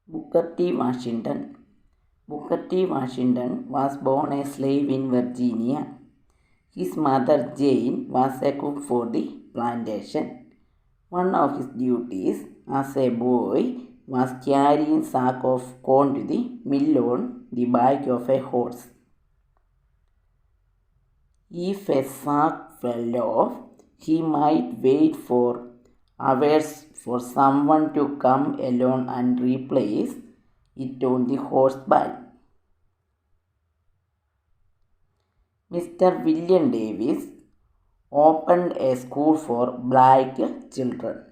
Booker T. Washington. Booker T. Washington was born a slave in Virginia. His mother Jane was a cook for the plantation. One of his duties as a boy was carrying sack of corn to the mill on the back of a horse. If a sack fell off, he might wait for hours for someone to come along and replace it on the horseback. Mr. William Davis opened a school for black children.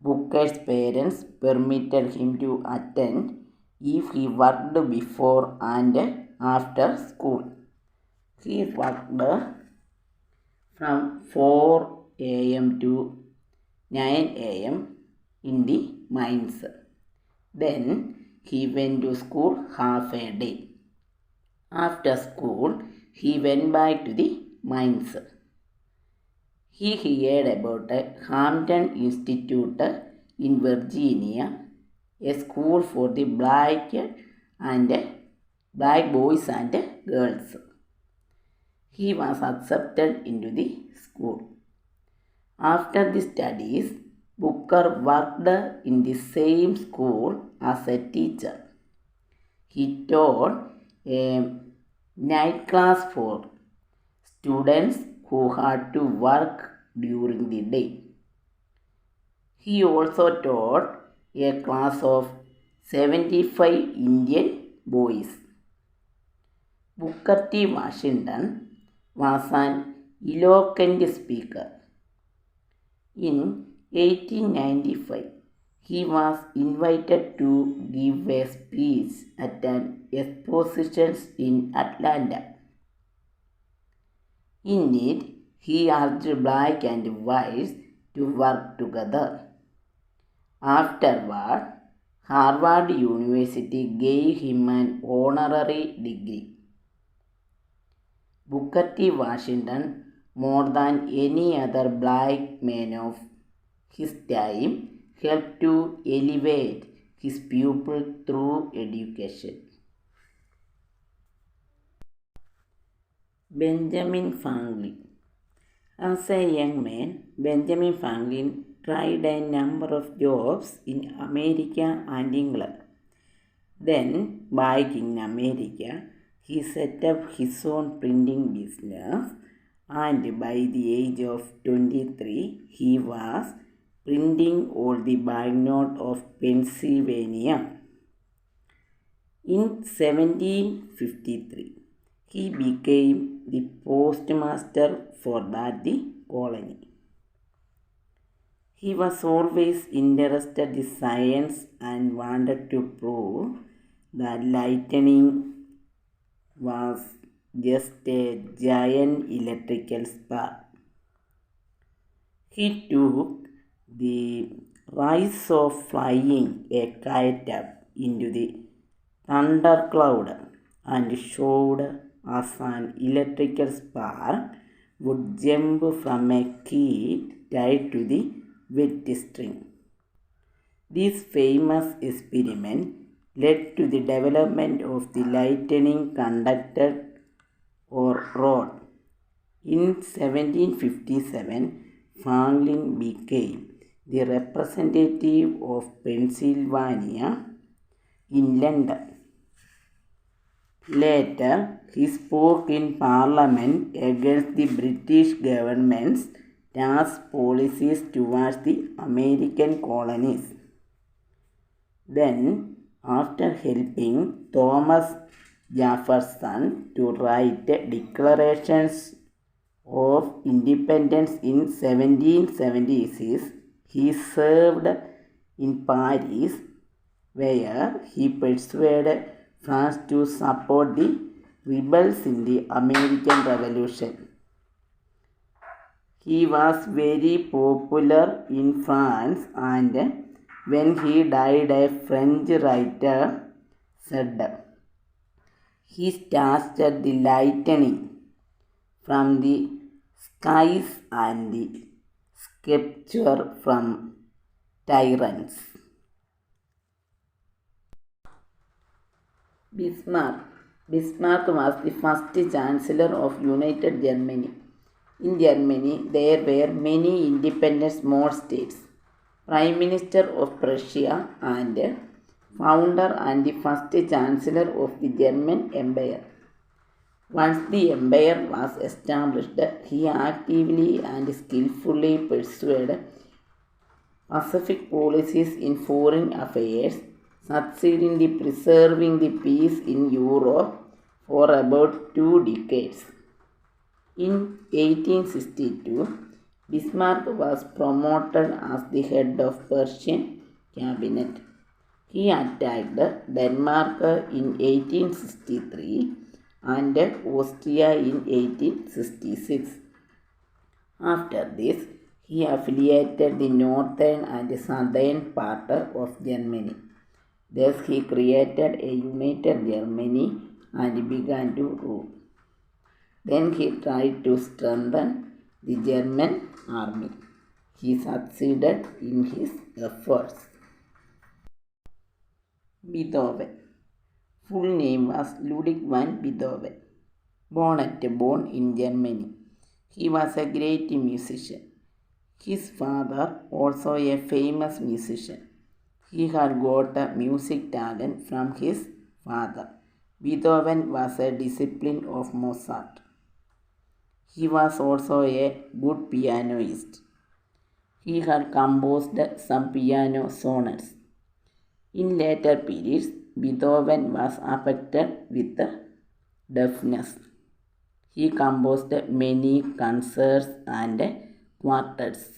Booker's parents permitted him to attend if he worked before and after school. He worked from 4 a.m. to 9 a.m. in the mines. Then he went to school half a day. After school, he went back to the mines. He heard about a Hampton Institute in Virginia, a school for the black boys and girls. He was accepted into the school. After the studies, Booker worked in the same school as a teacher. He taught a night class for students who had to work during the day. He also taught a class of 75 Indian boys. Booker T. Washington was an eloquent speaker. In 1895, he was invited to give a speech at an exposition in Atlanta. In it, he urged black and whites to work together. Afterward, Harvard University gave him an honorary degree. Booker T. Washington, more than any other black man of his time, helped to elevate his people through education. Benjamin Franklin. As a young man, Benjamin Franklin tried a number of jobs in America and England. Then, back in America, he set up his own printing business, and by the age of 23, he was printing all the banknotes of Pennsylvania. In 1753, he became the postmaster for that colony. He was always interested in science and wanted to prove that lightning was just a giant electrical spark. He took the rise of flying a kite up into the thundercloud and showed as an electrical spark would jump from a key tied to the wet string. This famous experiment led to the development of the lightning conductor or rod. In 1757, Franklin became the representative of Pennsylvania in London. Later, he spoke in Parliament against the British government's tax policies towards the American colonies. Then, after helping Thomas Jefferson to write declarations of independence in 1776, he served in Paris, where he persuaded France to support the rebels in the American Revolution. He was very popular in France, and when he died, a French writer said, "He started the lightning from the skies and the scepter from tyrants." Bismarck. Bismarck was the first Chancellor of United Germany. In Germany, there were many independent small states. Prime Minister of Prussia and founder and the first Chancellor of the German Empire. Once the empire was established, he actively and skillfully pursued Pacific policies in foreign affairs, succeeding in preserving the peace in Europe for about 2 decades. In 1862, Bismarck was promoted as the head of Prussian cabinet. He attacked Denmark in 1863 and Austria in 1866. After this, he affiliated the northern and southern part of Germany. Thus, he created a united Germany and began to rule. Then he tried to strengthen the German army. He succeeded in his efforts. Beethoven. Full name was Ludwig van Beethoven. Born at Bonn in Germany. He was a great musician. His father, also a famous musician. He had got a music talent from his father. Beethoven was a disciple of Mozart. He was also a good pianist. He had composed some piano sonatas. In later periods, Beethoven was affected with deafness. He composed many concerts and quartets.